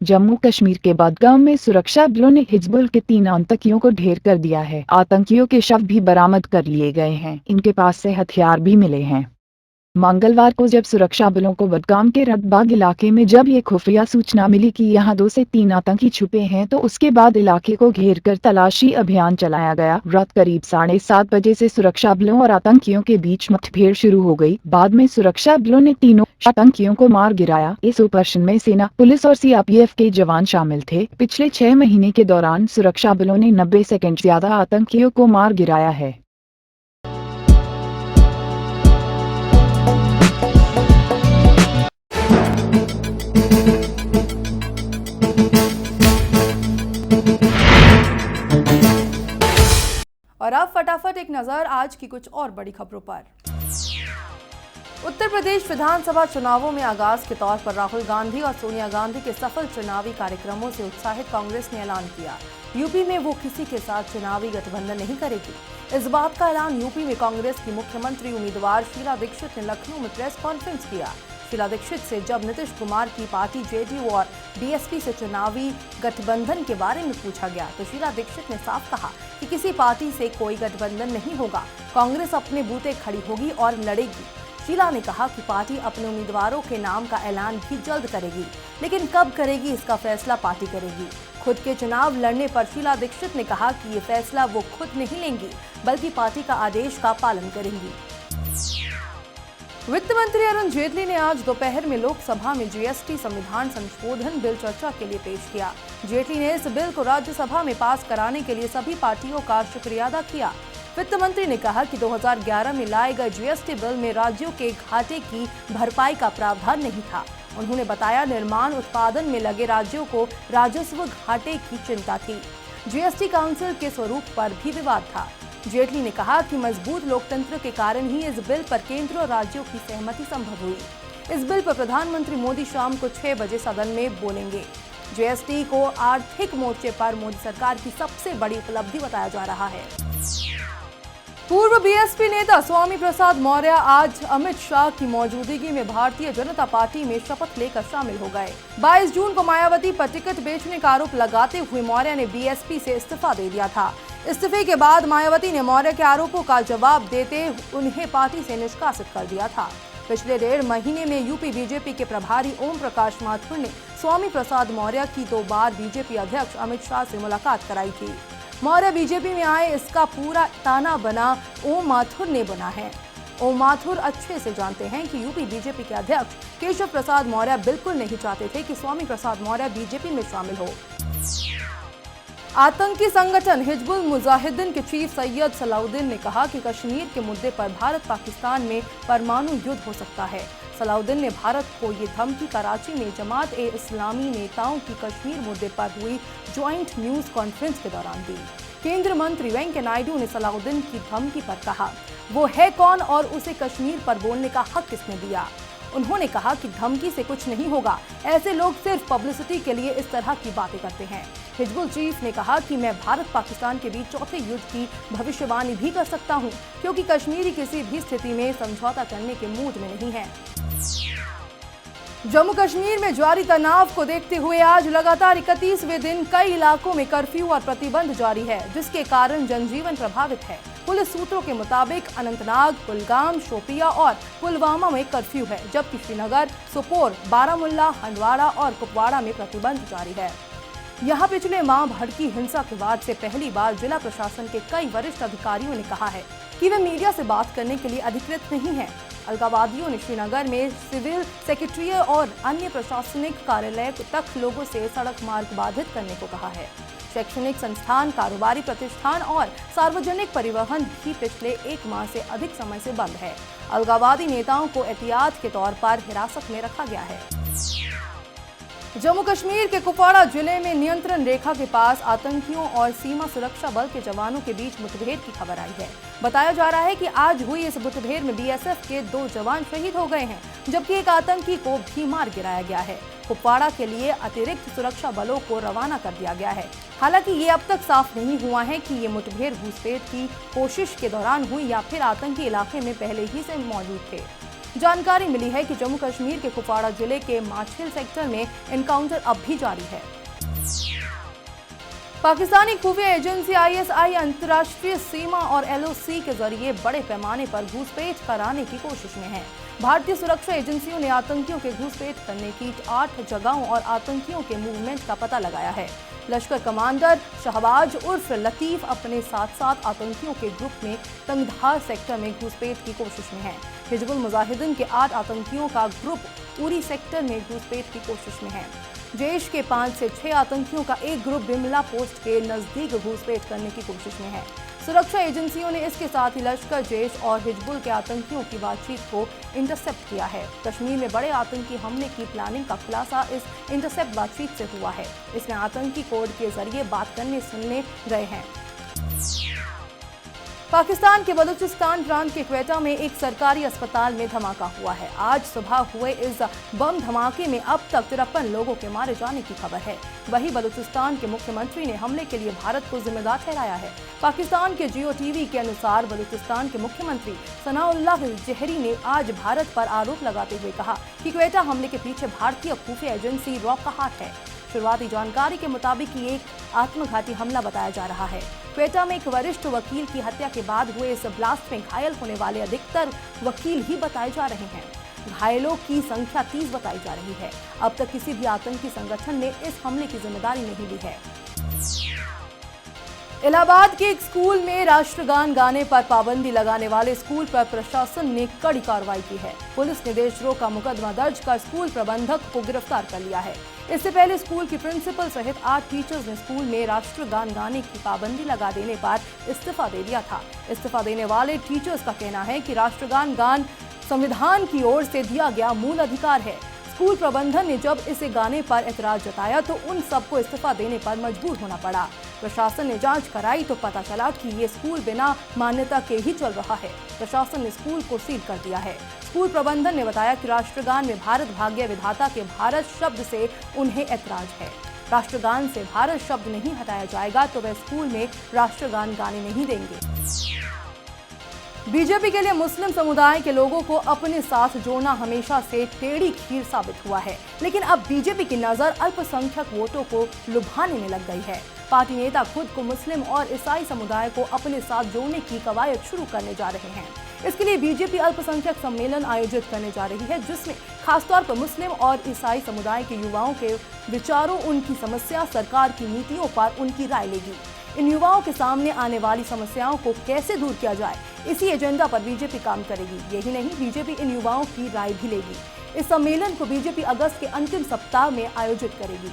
जम्मू कश्मीर के बडगाम में सुरक्षा बलों ने हिजबुल के 3 आतंकियों को ढेर कर दिया है। आतंकियों के शव भी बरामद कर लिए गए हैं। इनके पास से हथियार भी मिले हैं। मंगलवार को जब सुरक्षा बलों को बडगाम के रतबाग इलाके में जब ये खुफिया सूचना मिली कि यहाँ 2 से 3 आतंकी छुपे हैं, तो उसके बाद इलाके को घेर कर तलाशी अभियान चलाया गया। रात करीब 7:30 बजे से सुरक्षा बलों और आतंकियों के बीच मुठभेड़ शुरू हो गई। बाद में सुरक्षा बलों ने तीनों आतंकियों को मार गिराया। इस ऑपरेशन में सेना, पुलिस और सीआरपीएफ के जवान शामिल थे। पिछले 6 महीने के दौरान सुरक्षा बलों ने 90 से ज्यादा आतंकियों को मार गिराया है। और अब फटाफट एक नजर आज की कुछ और बड़ी खबरों पर। उत्तर प्रदेश विधानसभा चुनावों में आगाज के तौर पर राहुल गांधी और सोनिया गांधी के सफल चुनावी कार्यक्रमों से उत्साहित कांग्रेस ने ऐलान किया, यूपी में वो किसी के साथ चुनावी गठबंधन नहीं करेगी। इस बात का ऐलान यूपी में कांग्रेस की मुख्यमंत्री उम्मीदवार शीला दीक्षित ने लखनऊ में प्रेस कॉन्फ्रेंस किया। शीला दीक्षित से जब नीतीश कुमार की पार्टी जेडीयू और बीएसपी से चुनावी गठबंधन के बारे में पूछा गया, तो शीला दीक्षित ने साफ कहा कि किसी पार्टी से कोई गठबंधन नहीं होगा, कांग्रेस अपने बूते खड़ी होगी और लड़ेगी। शीला ने कहा कि पार्टी अपने उम्मीदवारों के नाम का ऐलान भी जल्द करेगी, लेकिन कब करेगी इसका फैसला पार्टी करेगी। खुद के चुनाव लड़ने पर शीला दीक्षित ने कहा कि ये फैसला वो खुद नहीं लेंगी, बल्कि पार्टी का आदेश का पालन करेंगी। वित्त मंत्री अरुण जेटली ने आज दोपहर में लोकसभा में जीएसटी संविधान संशोधन बिल चर्चा के लिए पेश किया। जेटली ने इस बिल को राज्यसभा में पास कराने के लिए सभी पार्टियों का शुक्रिया अदा किया। वित्त मंत्री ने कहा कि 2011 में लाए गए जीएसटी बिल में राज्यों के घाटे की भरपाई का प्रावधान नहीं था। उन्होंने बताया, निर्माण उत्पादन में लगे राज्यों को राजस्व घाटे की चिंता थी। जीएसटी काउंसिल के स्वरूप पर भी विवाद था। जेटली ने कहा कि मजबूत लोकतंत्र के कारण ही इस बिल पर केंद्र और राज्यों की सहमति संभव हुई। इस बिल पर प्रधानमंत्री मोदी शाम को 6 बजे सदन में बोलेंगे। जीएसटी को आर्थिक मोर्चे पर मोदी सरकार की सबसे बड़ी उपलब्धि बताया जा रहा है। पूर्व बीएसपी नेता स्वामी प्रसाद मौर्य आज अमित शाह की मौजूदगी में भारतीय जनता पार्टी में शपथ लेकर शामिल हो गए। 22 जून को मायावती पर टिकट बेचने का आरोप लगाते हुए मौर्य ने बीएसपी से इस्तीफा दे दिया था। इस्तीफे के बाद मायावती ने मौर्य के आरोपों का जवाब देते उन्हें पार्टी से निष्कासित कर दिया था। पिछले 1.5 महीने में यूपी बीजेपी के प्रभारी ओम प्रकाश माथुर ने स्वामी प्रसाद मौर्य की 2 बार बीजेपी अध्यक्ष अमित शाह से मुलाकात कराई थी। मौर्य बीजेपी में आए, इसका पूरा ताना बना ओम माथुर ने बना है। ओम माथुर अच्छे से जानते हैं कि यूपी बीजेपी के अध्यक्ष केशव प्रसाद मौर्य बिल्कुल नहीं चाहते थे कि स्वामी प्रसाद मौर्य बीजेपी में शामिल हो। आतंकी संगठन हिजबुल मुजाहिदीन के चीफ सैयद सलाउद्दीन ने कहा कि कश्मीर के मुद्दे पर भारत पाकिस्तान में परमाणु युद्ध हो सकता है। सलाउद्दीन ने भारत को ये धमकी कराची में जमात-ए-इस्लामी नेताओं की कश्मीर मुद्दे पर हुई ज्वाइंट न्यूज कॉन्फ्रेंस के दौरान दी। केंद्रीय मंत्री वेंकैया नायडू ने सलाउद्दीन की धमकी पर कहा, वो है कौन और उसे कश्मीर पर बोलने का हक किसने दिया। उन्होंने कहा कि धमकी से कुछ नहीं होगा, ऐसे लोग सिर्फ पब्लिसिटी के लिए इस तरह की बातें करते हैं। हिजबुल चीफ ने कहा कि मैं भारत पाकिस्तान के बीच चौथे युद्ध की भविष्यवाणी भी कर सकता हूं, क्योंकि कश्मीरी किसी भी स्थिति में समझौता करने के मूड में नहीं है। जम्मू कश्मीर में जारी तनाव को देखते हुए आज लगातार 31वें दिन कई इलाकों में कर्फ्यू और प्रतिबंध जारी है, जिसके कारण जनजीवन प्रभावित है। पुलिस सूत्रों के मुताबिक अनंतनाग, कुलगाम, शोपिया और पुलवामा में कर्फ्यू है, जबकि श्रीनगर, सोपोर, बारामुल्ला, हंदवाड़ा और कुपवाड़ा में प्रतिबंध जारी है। यहाँ पिछले माह भड़की हिंसा के बाद से पहली बार जिला प्रशासन के कई वरिष्ठ अधिकारियों ने कहा है कि वे मीडिया से बात करने के लिए अधिकृत नहीं हैं। अलगाववादियों ने श्रीनगर में सिविल सेक्रेटरी और अन्य प्रशासनिक कार्यालय तक लोगों से सड़क मार्ग बाधित करने को कहा है। शैक्षणिक संस्थान, कारोबारी प्रतिष्ठान और सार्वजनिक परिवहन भी पिछले 1 माह से अधिक समय से बंद है। अलगाववादी नेताओं को एहतियात के तौर पर हिरासत में रखा गया है। जम्मू कश्मीर के कुपवाड़ा जिले में नियंत्रण रेखा के पास आतंकियों और सीमा सुरक्षा बल के जवानों के बीच मुठभेड़ की खबर आई है। बताया जा रहा है कि आज हुई इस मुठभेड़ में बीएसएफ के 2 जवान शहीद हो गए हैं, जबकि एक आतंकी को भी मार गिराया गया है। कुपवाड़ा के लिए अतिरिक्त सुरक्षा बलों को रवाना कर दिया गया है। हालांकि ये अब तक साफ नहीं हुआ है कि ये मुठभेड़ घुसपैठ की कोशिश के दौरान हुई या फिर आतंकी इलाके में पहले ही से मौजूद थे। जानकारी मिली है कि जम्मू कश्मीर के कुपवाड़ा जिले के माछिल सेक्टर में एनकाउंटर अब भी जारी है। पाकिस्तानी खुफिया एजेंसी ISI अंतर्राष्ट्रीय सीमा और LOC के जरिए बड़े पैमाने पर घुसपैठ कराने की कोशिश में है। भारतीय सुरक्षा एजेंसियों ने आतंकियों के घुसपैठ करने की 8 जगहों और आतंकियों के मूवमेंट का पता लगाया है। लश्कर कमांडर शहबाज उर्फ लतीफ अपने साथ साथ आतंकियों के ग्रुप में तंगधार सेक्टर में घुसपैठ की कोशिश में है। हिजबुल मुजाहिदीन के 8 आतंकियों का ग्रुप उरी सेक्टर में घुसपैठ की कोशिश में है। जैश के 5 से 6 आतंकियों का एक ग्रुप बिमला पोस्ट के नजदीक घुसपैठ करने की कोशिश में है। सुरक्षा एजेंसियों ने इसके साथ ही लश्कर, जैश और हिजबुल के आतंकियों की बातचीत को इंटरसेप्ट किया है। कश्मीर में बड़े आतंकी हमले की प्लानिंग का खुलासा इस इंटरसेप्ट बातचीत से हुआ है। इसमें आतंकी कोड के जरिए बात करने सुनने गए हैं। पाकिस्तान के बलूचिस्तान प्रांत के क्वेटा में एक सरकारी अस्पताल में धमाका हुआ है। आज सुबह हुए इस बम धमाके में अब तक 53 लोगों के मारे जाने की खबर है। वहीं बलूचिस्तान के मुख्यमंत्री ने हमले के लिए भारत को जिम्मेदार ठहराया है। पाकिस्तान के जियो टीवी के अनुसार बलूचिस्तान के मुख्यमंत्री सनाउल्लाह जहरी ने आज भारत पर आरोप लगाते हुए कहा कि क्वेटा हमले के पीछे भारतीय खुफिया एजेंसी रॉ का हाथ है। शुरुआती जानकारी के मुताबिक ये एक आत्मघाती हमला बताया जा रहा है। क्वेटा में एक वरिष्ठ वकील की हत्या के बाद हुए इस ब्लास्ट में घायल होने वाले अधिकतर वकील ही बताए जा रहे हैं। घायलों की संख्या 30 बताई जा रही है। अब तक किसी भी आतंकी संगठन ने इस हमले की जिम्मेदारी नहीं ली है। इलाहाबाद के एक स्कूल में राष्ट्रगान गाने पर पाबंदी लगाने वाले स्कूल पर प्रशासन ने कड़ी कार्रवाई की है। पुलिस ने देशद्रोह का मुकदमा दर्ज कर स्कूल प्रबंधक को गिरफ्तार कर लिया है। इससे पहले स्कूल की प्रिंसिपल सहित 8 टीचर्स ने स्कूल में राष्ट्रगान गाने की पाबंदी लगा देने पर इस्तीफा दे दिया था। इस्तीफा देने वाले टीचर्स का कहना है कि राष्ट्रगान गान संविधान की ओर से दिया गया मूल अधिकार है। स्कूल प्रबंधन ने जब इसे गाने पर एतराज जताया तो उन सबको इस्तीफा देने पर मजबूर होना पड़ा। प्रशासन ने जांच कराई तो पता चला कि ये स्कूल बिना मान्यता के ही चल रहा है। प्रशासन ने स्कूल को सील कर दिया है। स्कूल प्रबंधन ने बताया कि राष्ट्रगान में भारत भाग्य विधाता के भारत शब्द से उन्हें एतराज है। राष्ट्रगान से भारत शब्द नहीं हटाया जाएगा तो वे स्कूल में राष्ट्रगान गाने नहीं देंगे। बीजेपी के लिए मुस्लिम समुदाय के लोगों को अपने साथ जोड़ना हमेशा से टेढ़ी खीर साबित हुआ है, लेकिन अब बीजेपी की नजर अल्पसंख्यक वोटों को लुभाने में लग गई है। पार्टी नेता खुद को मुस्लिम और ईसाई समुदाय को अपने साथ जोड़ने की कवायद शुरू करने जा रहे हैं। इसके लिए बीजेपी अल्पसंख्यक सम्मेलन आयोजित करने जा रही है, जिसमें खासतौर पर मुस्लिम और ईसाई समुदाय के युवाओं के विचारों, उनकी समस्या, सरकार की नीतियों पर उनकी राय लेगी। इन युवाओं के सामने आने वाली समस्याओं को कैसे दूर किया जाए, इसी एजेंडा पर बीजेपी काम करेगी। यही नहीं, बीजेपी इन युवाओं की राय भी लेगी। इस सम्मेलन को बीजेपी अगस्त के अंतिम सप्ताह में आयोजित करेगी।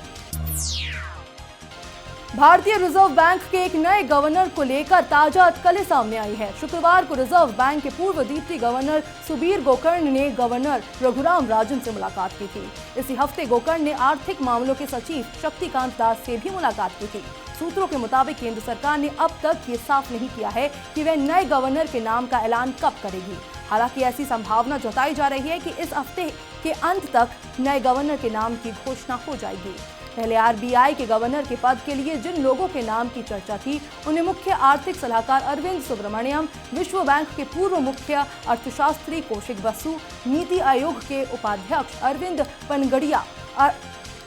भारतीय रिजर्व बैंक के एक नए गवर्नर को लेकर ताजा अटकलें सामने आई है। शुक्रवार को रिजर्व बैंक के पूर्व डिप्टी गवर्नर सुबीर गोकर्ण ने गवर्नर रघुराम राजन से मुलाकात की थी। इसी हफ्ते गोकर्ण ने आर्थिक मामलों के सचिव शक्तिकांत दास से भी मुलाकात की थी। सूत्रों के मुताबिक केंद्र सरकार ने अब तक ये साफ नहीं किया है कि वह नए गवर्नर के नाम का ऐलान कब करेगी। हालांकि ऐसी संभावना जताई जा रही है कि इस हफ्ते के अंत तक नए गवर्नर के नाम की घोषणा हो जाएगी। पहले RBI के गवर्नर के पद के लिए जिन लोगों के नाम की चर्चा थी, उन्हें मुख्य आर्थिक सलाहकार अरविंद सुब्रमण्यम, विश्व बैंक के पूर्व मुख्य अर्थशास्त्री कौशिक बसु, नीति आयोग के उपाध्यक्ष अरविंद पनगड़िया,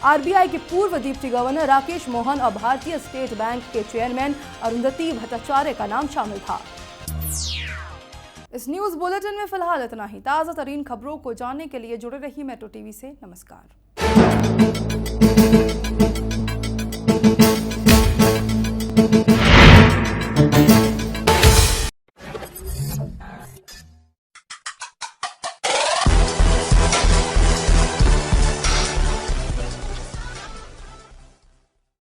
RBI के पूर्व डिप्टी गवर्नर राकेश मोहन और भारतीय स्टेट बैंक के चेयरमैन अरुंधति भट्टाचार्य का नाम शामिल था। इस न्यूज बुलेटिन में फिलहाल इतना ही। ताज़ा तरीन खबरों को जानने के लिए जुड़े रहिए मेट्रो टीवी से। नमस्कार।